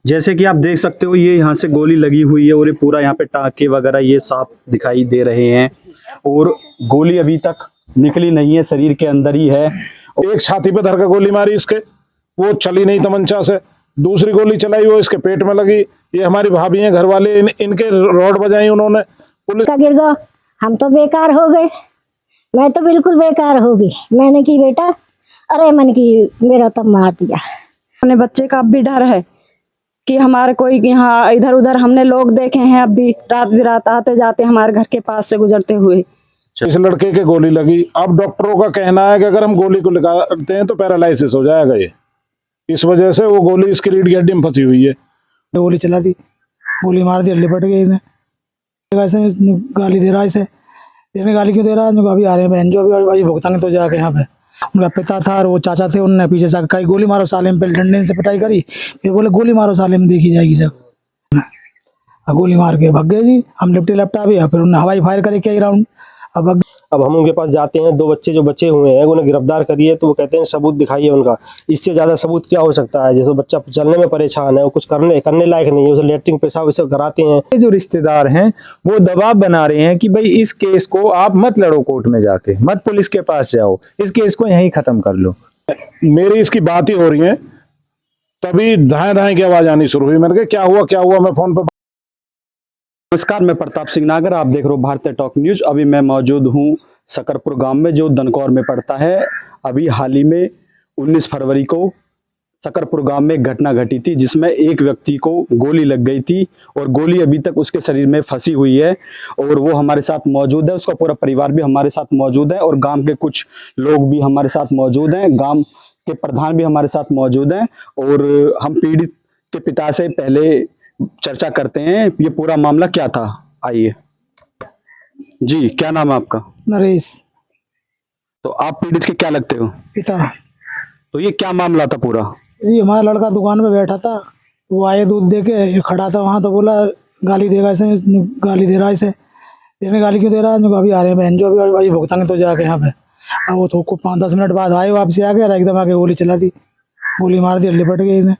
जैसे कि आप देख सकते हो ये यहाँ से गोली लगी हुई है और ये पूरा यहाँ पे टाँके वगैरह ये साफ दिखाई दे रहे हैं और गोली अभी तक निकली नहीं है, शरीर के अंदर ही है। एक छाती पे धर के गोली मारी इसके, वो चली नहीं तमंचा से। दूसरी गोली चलाई वो इसके पेट में लगी। ये हमारी भाभी हैं, घर वाले, इनके रोड बजाई उन्होंने। पुलिस का गिर गया, हम तो बेकार हो गए। मैं तो बिल्कुल बेकार हो गई। मैंने की बेटा, अरे मन की मेरा तब मार दिया। अपने बच्चे का अब भी डर है कि हमारे कोई यहाँ इधर उधर हमने लोग देखे हैं, अब भी रात बिरात आते जाते हमारे घर के पास से गुजरते हुए। इस लड़के के गोली लगी। अब डॉक्टरों का कहना है कि अगर हम गोली को लगाते हैं तो पैरालिसिस हो जाएगा ये, इस वजह से वो गोली इसकी रीढ़ की हड्डी में फंसी हुई है। गोली चला दी, गोली मार दी, लिपट गई इन्हें। वैसे गाली दे रहा है, इसे गाली क्यों दे रहा है? अभी आ रहे हैं बहन जो अभी भुगतान तो जाके यहाँ पे उनका पिता था और वो चाचा थे, उनने पीछे से कही गोली मारो सालिम पे, डंडे से पिटाई करी। फिर बोले गोली मारो सालिम, देखी जाएगी सब। गोली मार के भाग गए जी। हम लिपटे लपटा भी, फिर उन्होंने हवाई फायर करे कई राउंड। अब हम उनके पास जाते हैं, 2 बच्चे जो बचे हुए हैं उन्हें गिरफ्तार करिए, तो वो कहते हैं सबूत दिखाइए उनका। इससे ज्यादा सबूत क्या हो सकता है? जैसे बच्चा चलने में परेशान है, वो कुछ करने लायक नहीं है, उसे लेटरिन पेशाब इसे कराते हैं। जो रिश्तेदार हैं वो दबाव बना रहे हैं कि भाई इस केस को आप मत लड़ो कोर्ट में जाके, मत पुलिस के पास जाओ, इस केस को यहीं खत्म कर लो। मेरी इसकी बात ही हो रही है, तभी धाए धाए की आवाज आनी शुरू हुई। मैंने कहा क्या हुआ? मैं फोन पर। नमस्कार, मैं प्रताप सिंह नागर, आप देख रहे हो भारतीय टॉक न्यूज। अभी मैं मौजूद हूँ सकरपुर गांव में जो दनकौर में पड़ता है। अभी हाल ही में 19 फरवरी को सकरपुर गांव में एक घटना घटी थी जिसमें एक व्यक्ति को गोली लग गई थी और गोली अभी तक उसके शरीर में फंसी हुई है और वो हमारे साथ मौजूद है। उसका पूरा परिवार भी हमारे साथ मौजूद है और गांव के कुछ लोग भी हमारे साथ मौजूद हैं, गांव के प्रधान भी हमारे साथ मौजूद हैं और हम पीड़ित के पिता से पहले चर्चा करते हैं ये पूरा मामला क्या था। आइए जी, क्या नाम है आपका? नरेश। तो आप पीड़ित के क्या लगते हो? पिता। तो ये क्या मामला था पूरा? जी हमारा लड़का दुकान पे बैठा था, वो आए दूध दे के, ये खड़ा था वहाँ, तो बोला गाली देगा इसे, गाली दे रहा है इसे। इसमें गाली क्यों दे रहा है? अभी आ रहे हैं बहन जो अभी भुगतान तो जाके यहाँ पे। अब वो तो 5-10 मिनट बाद आए, वापसी आ गया, एकदम आके गोली चला दी, गोली मार दी, लिपट गई इन्हें।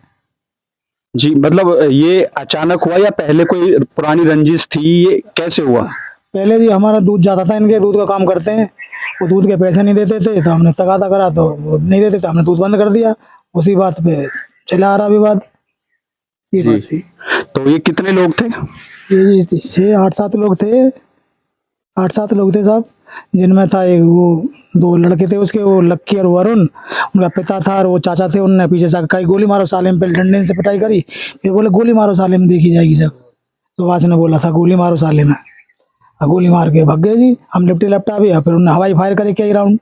जी, मतलब ये अचानक हुआ या पहले कोई पुरानी रंजिश थी? ये कैसे हुआ? पहले जी हमारा दूध जाता था, इनके दूध का काम करते हैं, वो दूध के पैसे नहीं देते थे तो हमने तगादा करा, तो वो नहीं देते तो हमने दूध बंद कर दिया। उसी बात पे चला आ रहा विवाद। ये बात थी। तो ये कितने लोग थे? ये 6-8-7 लोग थे, 8-7 लोग थे साहब, जिनमें था एक वो 2 लड़के थे उसके, वो लक्की और वरुण, उनका पिता था और वो चाचा थे, उनने पीछे से कही गोली मारो सालिम पे, डंडे से पिटाई करी। फिर बोले गोली मारो सालिम, देखी जाएगी सब। सुभाष ने बोला था गोली मारो सालिम, गोली मार के भाग गए जी। हम लिपटे लपटा भी, फिर उन्होंने हवाई फायर करे कई राउंड।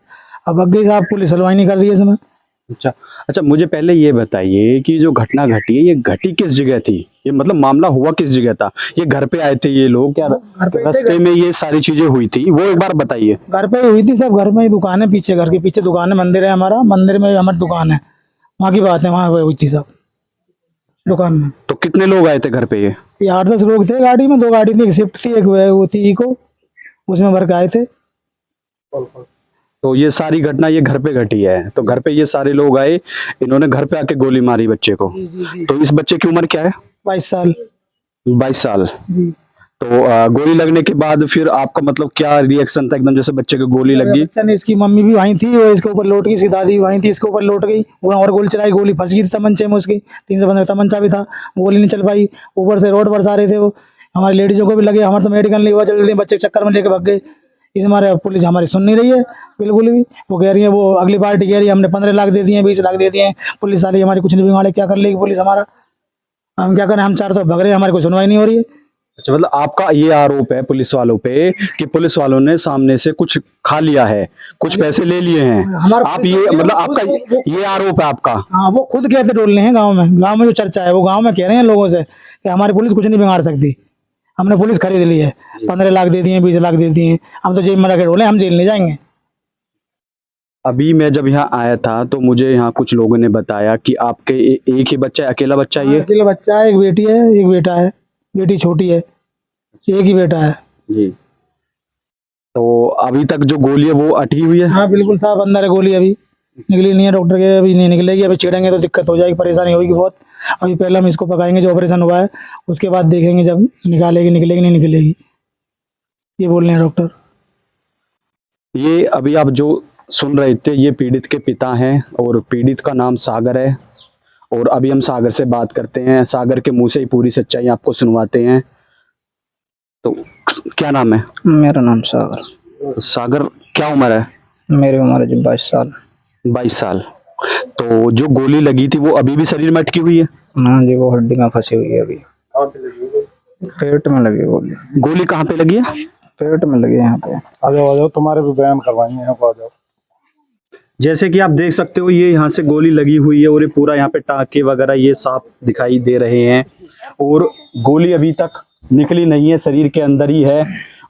अब भाग गई साहब, पुलिस हलवाई नहीं कर रही है इसमें। अच्छा, मुझे पहले ये बताइए कि जो घटना घटी है ये घटी किस जगह थी? ये मतलब मामला हुआ किस जगह था? ये घर पे आए थे ये लोग, क्या रास्ते में ये सारी चीजें हुई थी? वो एक बार बताइए। घर पे हुई थी सब, घर में ही दुकान है, पीछे घर के पीछे दुकान है, मंदिर है हमारा, मंदिर में हमारी दुकान है, वहाँ की बात है, वहाँ हुई थी सब दुकान में। तो कितने लोग आए थे घर पे? ये 8-10 लोग थे गाड़ी में, 2 गाड़ी थी, एक स्विफ्ट थी, एक वो थी इको, उसमें भर के आए थे। तो ये सारी घटना ये घर पे घटी है, तो घर पे ये सारे लोग आए, इन्होंने घर पे आके गोली मारी बच्चे को। तो इस बच्चे की उम्र क्या है? 22 साल। 22 साल। जी। तो गोली लगने के बाद फिर आपका मतलब क्या रिएक्शन था? एकदम जैसे बच्चे को गोली लगी, बच्चा ने, इसकी मम्मी भी वहीं थी, वो इसके ऊपर लौट गई, इसकी दादी वहीं थी, इसके ऊपर लौट गई, वो और गोली चलाई, गोली फंस गई थी तमंचे में उसकी, 315 तमंचा भी था, गोली नहीं चल पाई। ऊपर से रोड बरसा रहे थे वो, हमारी लेडीजों को भी लगे, हमारे तो मेडिकल नहीं हुआ, जल्दी बच्चे के चक्कर में लेके भाग गए। इस हमारे पुलिस हमारी सुन नहीं रही है बिल्कुल भी। वो कह रही है, वो अगली पार्टी कह रही है हमने 15 लाख दे दिए, 20 लाख दे दिए, पुलिस वाली हमारी कुछ नहीं बिगाड़े, क्या कर लेगी पुलिस हमारा? हम क्या करें? हम 4 तो भग रहे हैं, हमारी कोई सुनवाई नहीं हो रही है। अच्छा, मतलब आपका ये आरोप है पुलिस वालों पे कि पुलिस वालों ने सामने से कुछ खा लिया है, कुछ पैसे ले लिए हैं। आप ये मतलब आपका ये आरोप है आपका? हाँ, वो खुद कैसे डोल रहे हैं गांव में जो चर्चा है, वो गांव में कह रहे हैं लोगों से कि हमारी पुलिस कुछ नहीं बिगाड़ सकती, हमने पुलिस खरीद ली है, 15 लाख दे दिए, 20 लाख दे दिए, हम तो जेल में रखे डोले, हम जेल नहीं जाएंगे। अभी मैं जब यहाँ आया था तो मुझे यहाँ कुछ लोगों ने बताया कि आपके एक ही बच्चा है, अकेला बच्चा है? ये अकेला बच्चा है, एक बेटी है, एक बेटा है, बेटी छोटी है, एक ही बेटा है जी। तो अभी तक जो गोली है वो अटकी हुई है? हाँ बिल्कुल साहब, अंदर है गोली अभी। निकली नहीं है, डॉक्टर के अभी नहीं निकलेगी, अभी चिड़ेंगे तो दिक्कत हो जाएगी, परेशानी होगी बहुत। अभी पहले हम इसको पकाएंगे जो ऑपरेशन हुआ है, उसके बाद देखेंगे जब निकालेगी निकलेगी नहीं निकलेगी, ये बोल रहे हैं डॉक्टर। ये अभी आप जो सुन रहे थे ये पीड़ित के पिता हैं और पीड़ित का नाम सागर है। और अभी हम सागर से बात करते हैं, सागर के मुंह से ही पूरी सच्चाई आपको सुनवाते हैं। तो क्या नाम है? मेरा नाम सागर। सागर, क्या उम्र है? मेरी उम्र है जी 22 साल। 22 साल। तो जो गोली लगी थी वो अभी भी शरीर में अटकी हुई है? हाँ जी, वो हड्डी में फंसी हुई है अभी। पेट में लगी गोली। गोली कहाँ पे लगी है? पेट में लगी है यहाँ पे। आ जाओ तुम्हारे भी बयान करवाएंगे, यहाँ को आ जाओ। जैसे कि आप देख सकते हो ये यहाँ से गोली लगी हुई है और ये पूरा यहाँ पे टाँके वगैरह ये साफ दिखाई दे रहे हैं और गोली अभी तक निकली नहीं है, शरीर के अंदर ही है।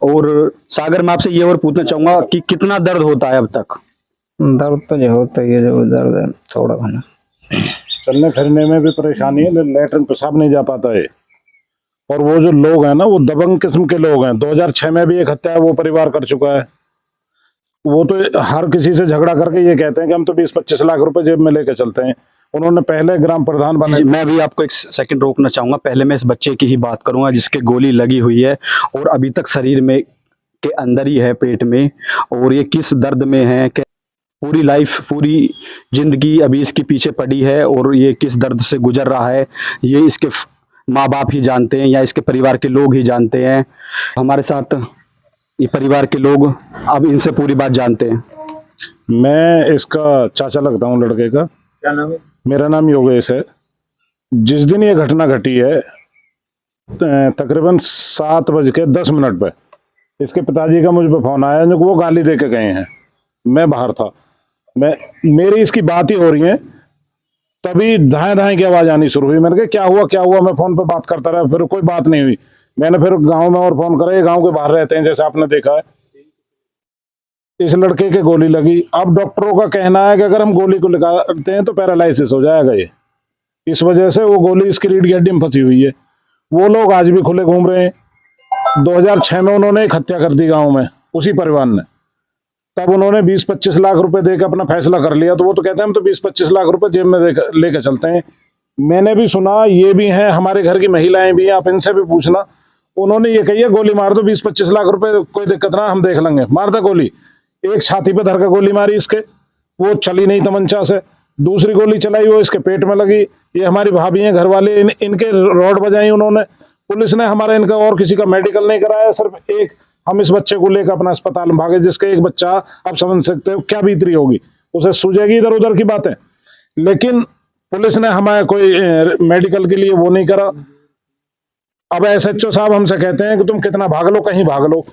और सागर, मैं आपसे ये और पूछना चाहूंगा कि कितना दर्द होता है अब तक? दर्द तो जो होता ही है, जो दर्द है थोड़ा घना। चलने फिरने में भी परेशानी है, लेटरिन पेशाब नहीं जा पाता है। और वो जो लोग हैं ना, वो दबंग किस्म के लोग हैं। 2006 में भी एक हत्या वो परिवार कर चुका है। वो तो हर किसी से झगड़ा करके ये कहते हैं कि हम तो 20-25 लाख रुपए जेब में लेके चलते हैं। उन्होंने पहले ग्राम प्रधान बने। मैं भी आपको एक सेकंड रोकना चाहूंगा। पहले मैं इस बच्चे की ही बात करूंगा जिसके गोली लगी हुई है और अभी तक शरीर में के अंदर ही है, पेट में, और ये किस दर्द में है कि पूरी लाइफ, पूरी जिंदगी अभी इसके पीछे पड़ी है और ये किस दर्द से गुजर रहा है ये इसके माँ बाप ही जानते हैं या इसके परिवार के लोग ही जानते हैं। हमारे साथ ये परिवार के लोग अब इनसे पूरी बात जानते हैं। मैं इसका चाचा लगता हूँ लड़के का। क्या नाम है? मेरा नाम योगेश है। जिस दिन ये घटना घटी है तकरीबन 7:10 पे इसके पिताजी का मुझ पर फोन आया, जो वो गाली दे के गए हैं। मैं बाहर था, मेरी इसकी बात ही हो रही है, तभी धाए धाए की आवाज आनी शुरू हुई। मैंने कहा क्या हुआ क्या हुआ, मैं फोन पे बात करता रहा, फिर कोई बात नहीं हुई। मैंने फिर गांव में और फोन करा, ये गांव के बाहर रहते हैं जैसे आपने देखा है। इस लड़के के गोली लगी। अब डॉक्टरों का कहना है कि अगर हम गोली को लगाते हैं तो पैरालिसिस हो जाएगा ये, इस वजह से वो गोली इसकी रीढ़ की हड्डी में फंसी हुई है। वो लोग आज भी खुले घूम रहे हैं। 2006 में उन्होंने एक हत्या कर दी गांव में, उसी परिवार ने। तब उन्होंने 20-25 लाख रुपए देकर अपना फैसला कर लिया। तो वो तो कहते हैं हम तो 20-25 लाख रुपए जेब में लेकर चलते हैं। मैंने भी सुना, ये भी हैं, हमारे घर की महिलाएं भी हैं, आप इनसे भी पूछना। उन्होंने ये कही है गोली मार दो, 20-25 लाख रुपए कोई दिक्कत ना, हम देख लेंगे। मार दे गोली। एक छाती पे धर के गोली मारी इसके, वो चली नहीं तमंचा से। दूसरी गोली चलाई, वो इसके पेट में लगी। ये हमारी भाभी हैं, घर वाले, इनके रॉड बजाई उन्होंने। पुलिस ने हमारा, इनका और किसी का मेडिकल नहीं कराया, सिर्फ एक हम इस बच्चे को लेकर अपना अस्पताल में भागे, जिसके एक बच्चा आप समझ सकते हो क्या बीतरी होगी, उसे सूझेगी इधर उधर की बातें। लेकिन पुलिस ने हमारे कोई मेडिकल के लिए वो नहीं करा। अब SHO साहब हमसे कहते हैं कि तुम कितना भाग लो, कहीं भाग लो।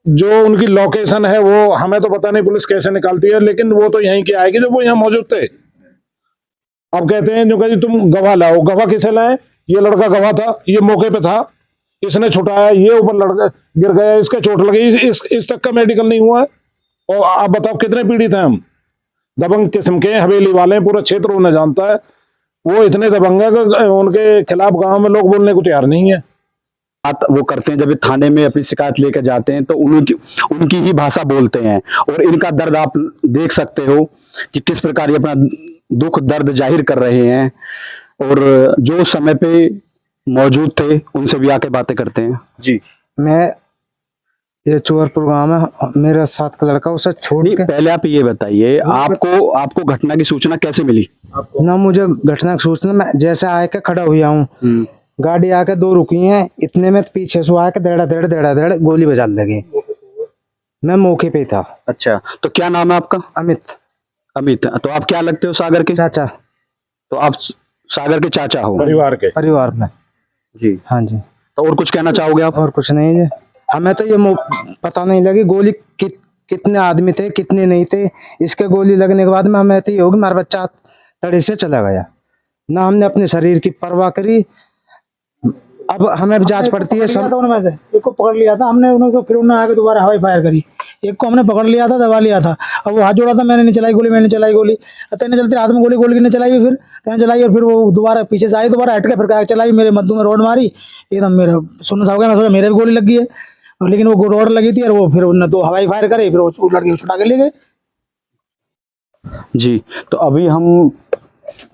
जो उनकी लोकेशन है वो हमें तो पता नहीं पुलिस कैसे निकालती है, लेकिन वो तो यहीं की आएगी जब वो यहाँ मौजूद थे। अब कहते हैं जो कहते तुम गवाह लाओ। गवाह किसे लाए? ये लड़का गवाह था, ये मौके पे था, इसने छुटाया, ये ऊपर लड़का गिर गया, इसके चोट लगी, इस तक का मेडिकल नहीं हुआ है। और आप बताओ कितने पीड़ित हैं हम? दबंग किस्म के हवेली वाले, पूरा क्षेत्र उन्हें जानता है। वो इतने दबंग है कि उनके खिलाफ गांव में लोग बोलने को तैयार नहीं है। बात वो करते हैं जब ये थाने में अपनी शिकायत लेकर जाते हैं तो उनकी ही भाषा बोलते हैं और इनका दर्द आप देख सकते हो कि किस प्रकार ये अपना दुख दर्द जाहिर कर रहे हैं। और जो समय पे मौजूद थे उनसे भी आके बातें करते हैं। जी, मैं ये चोरपुर गाँव में मेरा साथ का लड़का, उसे छोड़ के। पहले आप ये बताइए आपको घटना की सूचना कैसे मिली? ना मुझे घटना की सूचना, मैं जैसे आके खड़ा हुआ हूँ, गाड़ी आके 2 रुकी हैं, इतने में पीछे से आके देड़ा गोली बजा लगी। मैं मौके पे था। अच्छा, तो क्या नाम है आपका? अमित। अमित। तो आप क्या लगते हो सागर के? चाचा। तो आप सागर के चाचा हो परिवार में? जी। हाँ जी। तो और कुछ कहना चाहोगे आप? और कुछ नहीं जी, हमें तो ये पता नहीं लगी गोली कितने आदमी थे कितने नहीं थे। इसके गोली लगने के बाद में हमें तो ये होगी हमारा बच्चा तड़े से चला गया, ना हमने अपने शरीर की परवाह करी। अब हमें जांच पड़ती है। उनमें से एक को पकड़ लिया था हमने, उन्होंने फिर उन्होंने आके दोबारा हवाई फायर करी। एक को हमने पकड़ लिया था, दबा लिया था। अब वो हाथ जोड़ा था, मैंने नहीं चलाई गोली, मैंने चलाई गोली। तेने चलते हाथ में गोली की ने चलाई, फिर तेने चलाई और फिर वो दोबारा पीछे से आई, दोबारा हट के फिर चलाई, मेरे मद्दू में रोड मारी, एकदम मेरा सुन्न सा हो गया। मैं सोचा मेरे भी गोली लग गई है, लेकिन वो रोड लगी थी और वो फिर उन्होंने 2 हवाई फायर करे, फिर वो लड़के को छुटा के ले गए। जी, तो अभी हम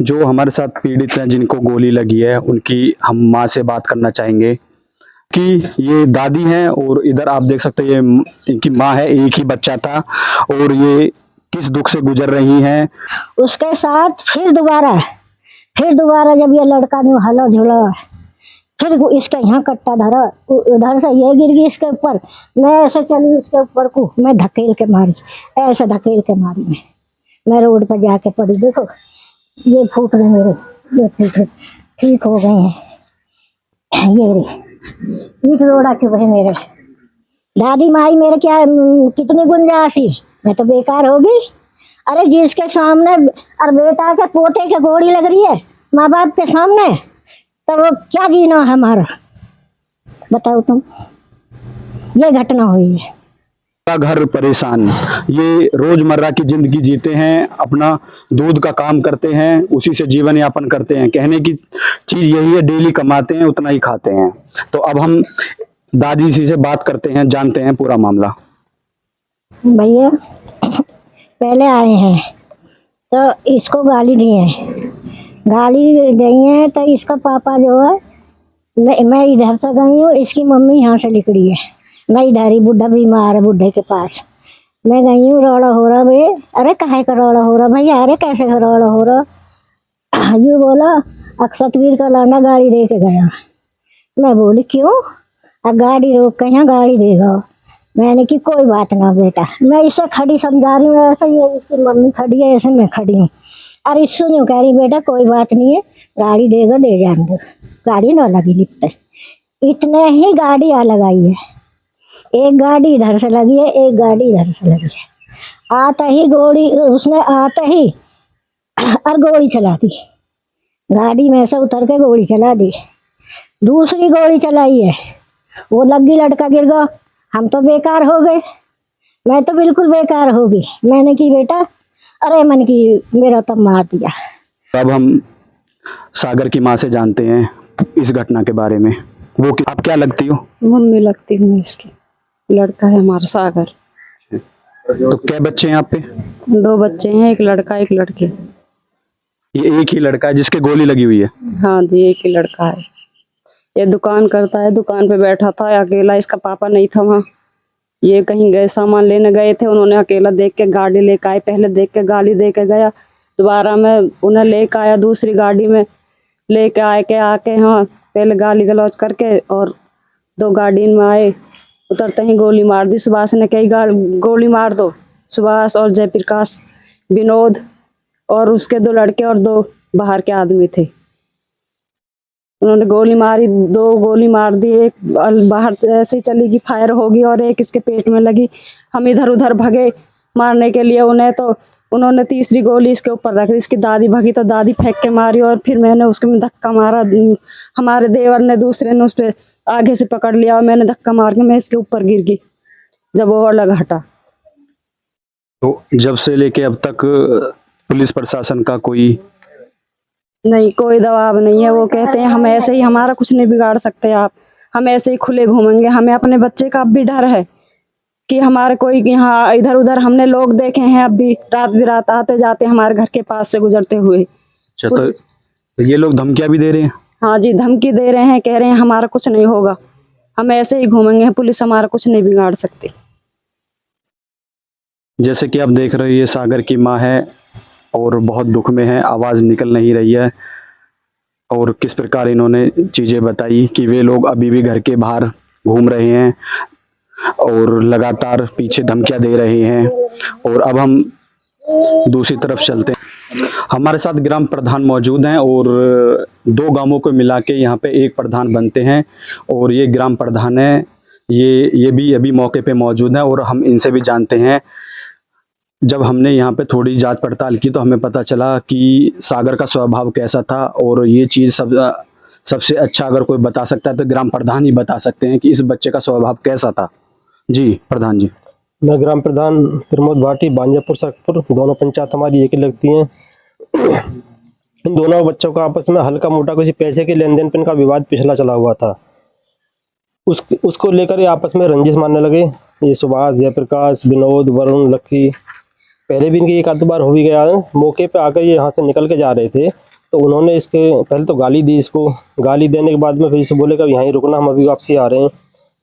जो हमारे साथ पीड़ित हैं जिनको गोली लगी है उनकी हम माँ से बात करना चाहेंगे कि ये दादी हैं और इधर आप देख सकते हैं ये इनकी माँ है, एक ही बच्चा था और ये किस दुख से गुजर रही हैं। उसके साथ फिर दोबारा जब ये लड़का ने हला झुला, फिर वो इसके यहाँ कट्टा धरा, उधर से ये गिर गई इसके ऊपर, मैं ऐसे चली इसके ऊपर को, मैं धकेल के मारी, ऐसे धकेल के मारी मैं रोड पर जाके पड़ी। देखो ये फूट गए मेरे, ये ठीक हो गए हैं, ये रे ईट रोड़ा चुभे मेरे। दादी माई मेरे क्या कितनी गुंजाइशी, मैं तो बेकार होगी। अरे जिसके सामने और बेटा के पोते के गोली लग रही है माँ बाप के सामने, तो वो क्या जीना है हमारा, बताओ तुम। ये घटना हुई है। घर परेशान, ये रोजमर्रा की जिंदगी जीते हैं, अपना दूध का काम करते हैं, उसी से जीवन यापन करते हैं। कहने की चीज यही है, डेली कमाते हैं उतना ही खाते हैं। तो अब हम दादी जी से बात करते हैं, जानते हैं पूरा मामला। भैया पहले आए हैं तो इसको गाली दी है, गाली गई है तो इसका पापा जो है, मैं इधर से गई हूँ, इसकी मम्मी यहाँ से निकली है, मैं इधर ही, बुढ़ा बीमार है, बुढ़े के पास मैं गई हूँ। रोड़ा हो रहा भैया, अरे काहे का रोड़ा हो रहा भैया, अरे कैसे का रोड़ा हो रहा, ये बोला अक्षतवीर का लाना गाड़ी दे के गया। मैं बोली क्यों, अब गाड़ी रोक के यहाँ गाड़ी देगा। मैंने कि कोई बात ना बेटा, मैं इसे खड़ी समझा रही हूँ, ऐसे ये इसकी मम्मी खड़ी है, ऐसे मैं खड़ी हूँ, और इससे यूँ कह रही बेटा कोई बात नहीं है, गाड़ी देगा, दे जाने दो, गाड़ी ना लगी लिपटे। इतने ही गाड़ी आ लगाई है, एक गाड़ी इधर से लगी है, एक गाड़ी इधर से लगी है। आते ही गोली, उसने आते ही और गोली चला दी, गाड़ी में से उतर के गोली चला दी। दूसरी गोली चलाई है, वो लगी, लड़का गिर गया, हम तो बेकार हो गए, मैं तो बिल्कुल बेकार हो गई। मैंने की बेटा, अरे मन की मेरा तो मार दिया। अब हम सागर की माँ से जानते हैं इस घटना के बारे में। वो आप क्या लगती हो? मम्मी लगती हूँ इसकी, लड़का है हमारा सागर। तो क्या बच्चे हैं आप पे? 2 बच्चे हैं, एक लड़का एक लड़की। ये एक ही लड़का है जिसके गोली लगी हुई है? हाँ जी, एक ही लड़का है। ये दुकान करता है, दुकान पे बैठा था अकेला, इसका पापा नहीं था वहाँ, ये कहीं गए, सामान लेने गए थे, उन्होंने अकेला देख के गाड़ी लेके आए, पहले देख के गाड़ी दे के गया, दोबारा में उन्हें लेके आया दूसरी गाड़ी में, लेके आके हाँ पहले गाली गलौज करके और 2 गाड़ी में आए, उतरते ही गोली मार दी। सुभाष ने कही गोली मार दो, सुभाष और जयप्रकाश, विनोद और उसके 2 लड़के और 2 बाहर के आदमी थे। उन्होंने गोली मारी, 2 गोली मार दी, एक बाहर ऐसे ही चली गई, फायर होगी, और एक इसके पेट में लगी। हम इधर उधर भगे मारने के लिए उन्हें, तो उन्होंने तीसरी गोली इसके ऊपर रख दी। इसकी दादी भगी तो दादी फेंक के मारी, और फिर मैंने उसके में धक्का मारा, हमारे देवर ने दूसरे ने उस पर आगे से पकड़ लिया, और मैंने धक्का मार के मैं इसके ऊपर गिर गई, जब वो लगा हटा। तो जब से लेके अब तक पुलिस प्रशासन का कोई नहीं, कोई दबाव नहीं है। वो कहते हैं हम ऐसे ही, हमारा कुछ नहीं बिगाड़ सकते आप, हम ऐसे ही खुले घूमेंगे। हमें अपने बच्चे का अब भी डर है कि हमारे कोई यहाँ इधर उधर, हमने लोग देखे हैं अब भी रात बिरात आते जाते हमारे घर के पास से गुजरते हुए। अच्छा, तो ये लोग धमकियां भी दे रहे हैं? हाँ जी, धमकी दे रहे हैं, कह रहे हैं हमारा कुछ नहीं होगा, हम ऐसे ही घूमेंगे, पुलिस हमारा कुछ नहीं बिगाड़ सकती। जैसे कि आप देख रहे हो, ये सागर की माँ है और बहुत दुख में है, आवाज़ निकल नहीं रही है, और किस प्रकार इन्होंने चीज़ें बताई कि वे लोग अभी भी घर के बाहर घूम रहे हैं और लगातार पीछे धमकियां दे रहे हैं। और अब हम दूसरी तरफ चलते हैं। हमारे साथ ग्राम प्रधान मौजूद हैं और 2 गांवों को मिला के यहाँ पे एक प्रधान बनते हैं, और ये ग्राम प्रधान है, ये भी अभी मौके पे मौजूद हैं, और हम इनसे भी जानते हैं। जब हमने यहाँ पे थोड़ी जांच पड़ताल की तो हमें पता चला कि सागर का स्वभाव कैसा था, और ये चीज़ सबसे अच्छा अगर कोई बता सकता है तो ग्राम प्रधान ही बता सकते हैं कि इस बच्चे का स्वभाव कैसा था। जी प्रधान जी। मैं ग्राम प्रधान प्रमोद भाटी, बांजापुर सकपुर, दोनों पंचायत हमारी एक ही लगती हैं। इन दोनों बच्चों का आपस में हल्का मोटा किसी पैसे के लेन देन पर इनका विवाद पिछला चला हुआ था। उसको लेकर ये आपस में रंजिश मानने लगे। ये सुभाष, जयप्रकाश, विनोद, वरुण, लक्की पहले भी इनकी एक आध बार हो भी गया है। मौके पे आकर ये यहाँ से निकल के जा रहे थे तो उन्होंने इसके पहले तो गाली दी इसको, गाली देने के बाद में फिर इसे बोले कि यहीं रुकना, हम अभी वापसी आ रहे हैं।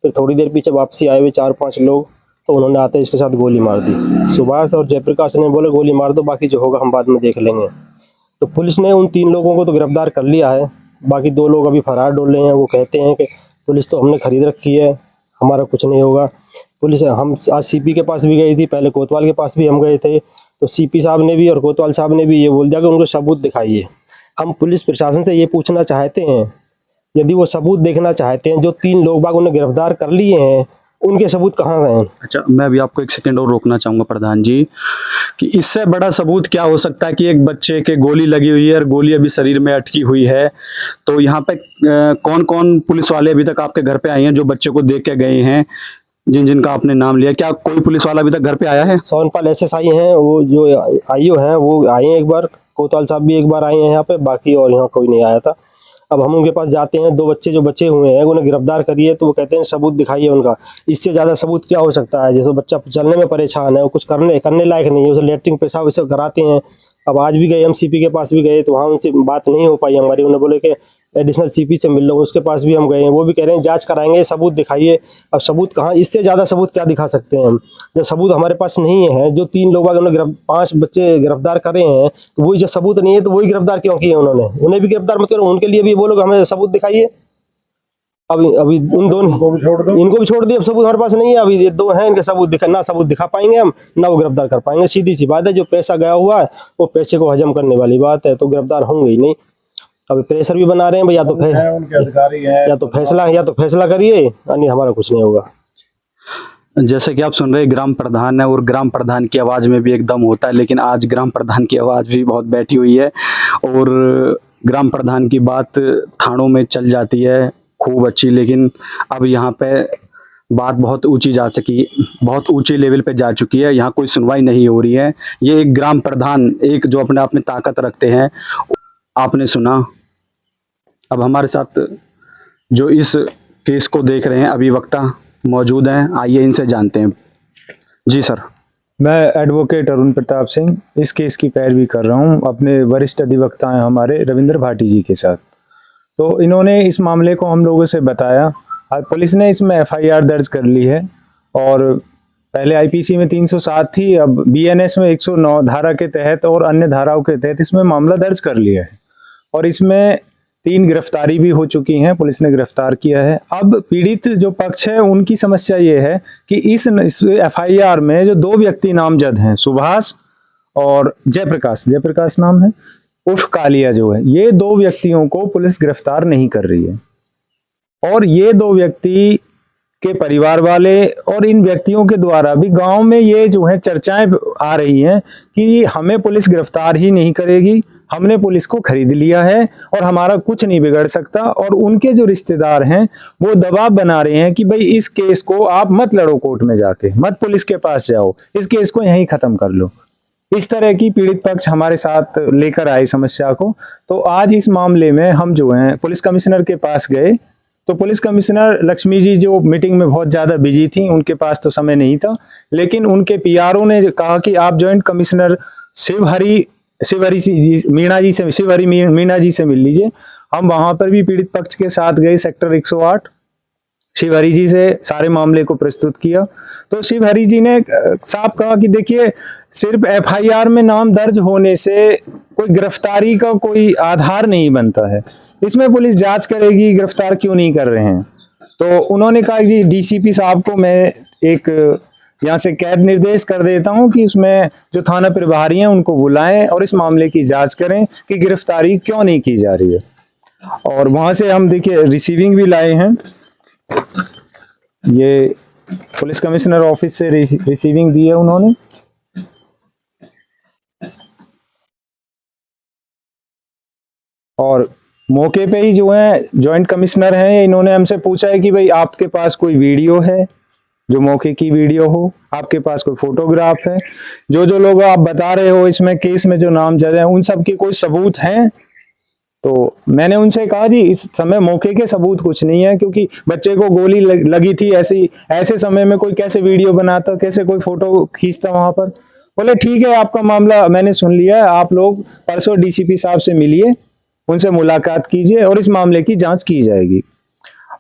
फिर थोड़ी देर पीछे वापसी आए हुए 4-5 लोग, तो उन्होंने आते इसके साथ गोली मार दी। सुभाष और जयप्रकाश ने बोले गोली मार दो, बाकी जो होगा हम बाद में देख लेंगे। तो पुलिस ने उन 3 लोगों को तो गिरफ्तार कर लिया है, बाकी 2 लोग अभी फरार डोले हैं। वो कहते हैं कि पुलिस तो हमने खरीद रखी है, हमारा कुछ नहीं होगा। पुलिस हम आज सीपी के पास भी गई थी, पहले कोतवाल के पास भी हम गए थे, तो सीपी साहब ने भी और कोतवाल साहब ने भी ये बोल दिया कि उनको सबूत दिखाइए। हम पुलिस प्रशासन से ये पूछना चाहते हैं, यदि वो सबूत देखना चाहते हैं, जो 3 लोग बाग उन्हें गिरफ्तार कर लिए हैं, उनके सबूत कहाँ हैं? अच्छा, मैं अभी आपको 1 सेकंड और रोकना चाहूंगा प्रधान जी, कि इससे बड़ा सबूत क्या हो सकता है कि एक बच्चे के गोली लगी हुई है और गोली अभी शरीर में अटकी हुई है। तो यहाँ पे कौन कौन पुलिस वाले अभी तक आपके घर पे आए हैं जो बच्चे को देख के गए हैं, जिनका आपने नाम लिया? क्या कोई पुलिस वाला अभी तक घर पे आया है? सोनपाल SSI हैं, वो जो IO हैं वो आए हैं एक बार, कोतवाल साहब भी एक बार आए हैं यहाँ पे, बाकी और यहाँ कोई नहीं आया था। अब हम उनके पास जाते हैं, 2 बच्चे जो बचे हुए हैं उन्हें गिरफ्तार करिए, तो वो कहते हैं सबूत दिखाइए उनका। इससे ज़्यादा सबूत क्या हो सकता है? जैसे बच्चा चलने में परेशान है, वो कुछ करने लायक नहीं है, उसे लेटरिन पेशाब इसे कराते हैं। अब आज भी गए हम CP के पास भी गए, तो वहाँ उनसे बात नहीं हो पाई हमारी। उन्होंने बोले कि एडिशनल CP से मिल लो, उसके पास भी हम गए हैं, वो भी कह रहे हैं जांच कराएंगे, सबूत दिखाइए। अब सबूत कहाँ, इससे ज़्यादा सबूत क्या दिखा सकते हैं हम? जब सबूत हमारे पास नहीं है, जो 3 लोग उन्होंने 5 बच्चे गिरफ्तार करे हैं, तो वही जो सबूत नहीं है तो वही गिरफ्तार क्यों किए उन्होंने? उन्हें भी गिरफ्तार मत करो, उनके लिए भी बोलो हमें सबूत दिखाइए। अभी उन दोनों इनको भी छोड़ दिए, अब सबूत हमारे पास नहीं है। अभी ये 2 हैं, इनके सबूत दिखा पाएंगे हम, ना वो गिरफ्तार कर पाएंगे। सीधी सी बात है, जो पैसा गया हुआ है वो पैसे को हजम करने वाली बात है, तो गिरफ्तार होंगे ही नहीं। अभी प्रेशर भी बना रहे हैं, या तो उनके अधिकारी हैं, या तो फैसला करिए, यानी हमारा कुछ नहीं होगा। जैसे कि आप सुन रहे हैं, ग्राम प्रधान है और ग्राम प्रधान की आवाज़ में भी एक दम होता है, लेकिन आज ग्राम प्रधान की आवाज़ भी बहुत बैठी हुई है और ग्राम प्रधान की बात थानों में चल जाती है खूब अच्छी, लेकिन अब यहाँ पे बात बहुत ऊंची लेवल पे जा चुकी है। यहाँ कोई सुनवाई नहीं हो रही है। ये एक ग्राम प्रधान, एक जो अपने आप में ताकत रखते हैं, आपने सुना। अब हमारे साथ जो इस केस को देख रहे हैं अभिवक्ता मौजूद हैं, आइए इनसे जानते हैं। जी सर। मैं एडवोकेट अरुण प्रताप सिंह इस केस की पैरवी कर रहा हूं अपने वरिष्ठ अधिवक्ता हैं हमारे रविंद्र भाटी जी के साथ। तो इन्होंने इस मामले को हम लोगों से बताया। आज पुलिस ने इसमें FIR दर्ज कर ली है और पहले IPC में 307 थी, अब BNS में 109 धारा के तहत और अन्य धाराओं के तहत इसमें मामला दर्ज कर लिया है और इसमें 3 गिरफ्तारी भी हो चुकी हैं, पुलिस ने गिरफ्तार किया है। अब पीड़ित जो पक्ष है उनकी समस्या ये है कि इस FIR में जो 2 व्यक्ति नामजद हैं, सुभाष और जयप्रकाश नाम है, उर्फ कालिया जो है, ये 2 व्यक्तियों को पुलिस गिरफ्तार नहीं कर रही है और ये 2 व्यक्ति के परिवार वाले और इन व्यक्तियों के द्वारा भी गांव में ये जो है चर्चाएं आ रही हैं कि हमें पुलिस गिरफ्तार ही नहीं करेगी, हमने पुलिस को खरीद लिया है और हमारा कुछ नहीं बिगड़ सकता। और उनके जो रिश्तेदार हैं वो दबाव बना रहे हैं कि भाई इस केस को आप मत लड़ो कोर्ट में जाके, मत पुलिस के पास जाओ, इस केस को यहीं खत्म कर लो। इस तरह की पीड़ित पक्ष हमारे साथ लेकर आए समस्या को। तो आज इस मामले में हम जो हैं पुलिस कमिश्नर के पास गए, तो पुलिस कमिश्नर लक्ष्मी जी जो मीटिंग में बहुत ज़्यादा बिजी थी, उनके पास तो समय नहीं था, लेकिन उनके PRO ने कहा कि आप जॉइंट कमिश्नर शिवहरी मीणा जी से मिल लीजिए। हम वहां पर भी पीड़ित पक्ष के साथ गए, सेक्टर 108 शिवहरी जी से सारे मामले को प्रस्तुत किया। तो शिवहरी जी ने साफ कहा कि देखिए, सिर्फ FIR में नाम दर्ज होने से कोई गिरफ्तारी का कोई आधार नहीं बनता है, इसमें पुलिस जांच करेगी, गिरफ्तार क्यों नहीं कर रहे हैं। तो उन्होंने कहा जी DCP साहब को मैं एक यहाँ से कैद निर्देश कर देता हूँ कि उसमें जो थाना प्रभारी हैं उनको बुलाएं और इस मामले की जांच करें कि गिरफ्तारी क्यों नहीं की जा रही है। और वहां से हम देखिए रिसीविंग भी लाए हैं, ये पुलिस कमिश्नर ऑफिस से रिसीविंग दी है उन्होंने। और मौके पे ही जो है जॉइंट कमिश्नर हैं, इन्होंने हमसे पूछा है कि भाई आपके पास कोई वीडियो है, जो मौके की वीडियो हो, आपके पास कोई फोटोग्राफ है, जो लोग आप बता रहे हो इसमें केस में जो नामजद हैं उन सब के कोई सबूत हैं। तो मैंने उनसे कहा जी इस समय मौके के सबूत कुछ नहीं है, क्योंकि बच्चे को गोली लगी थी, ऐसे समय में कोई कैसे वीडियो बनाता, कैसे कोई फोटो खींचता वहां पर। बोले ठीक है, आपका मामला मैंने सुन लिया है, आप लोग परसों डीसीपी साहब से मिलिए, उनसे मुलाकात कीजिए और इस मामले की जांच की जाएगी।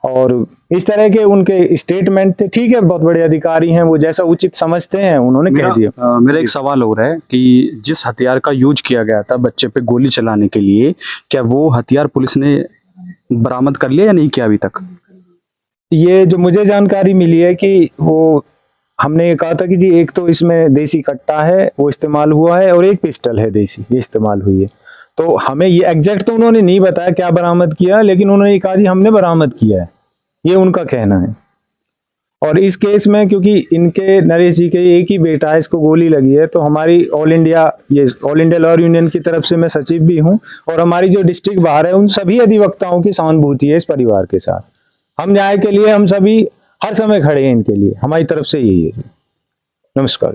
और इस तरह के उनके स्टेटमेंट थे। ठीक है, बहुत बड़े अधिकारी हैं, वो जैसा उचित समझते हैं उन्होंने कह दिया। मेरा एक सवाल हो रहा है कि जिस हथियार का यूज किया गया था बच्चे पे गोली चलाने के लिए, क्या वो हथियार पुलिस ने बरामद कर लिया या नहीं किया अभी तक? ये जो मुझे जानकारी मिली है कि वो हमने ये कहा था कि जी एक तो इसमें देसी कट्टा है वो इस्तेमाल हुआ है और एक पिस्टल है देसी, ये इस्तेमाल हुई है। तो हमें ये एग्जैक्ट तो उन्होंने नहीं बताया क्या बरामद किया, लेकिन उन्होंने ये कहा जी हमने बरामद किया है, ये उनका कहना है। और इस केस में क्योंकि इनके नरेश जी के एक ही बेटा है, इसको गोली लगी है, तो हमारी ऑल इंडिया लॉयर यूनियन की तरफ से मैं सचिव भी हूँ और हमारी जो डिस्ट्रिक्ट बाहर है उन सभी अधिवक्ताओं की सहानुभूति है इस परिवार के साथ। हम न्याय के लिए हम सभी हर समय खड़े हैं इनके लिए, हमारी तरफ से यही है। नमस्कार।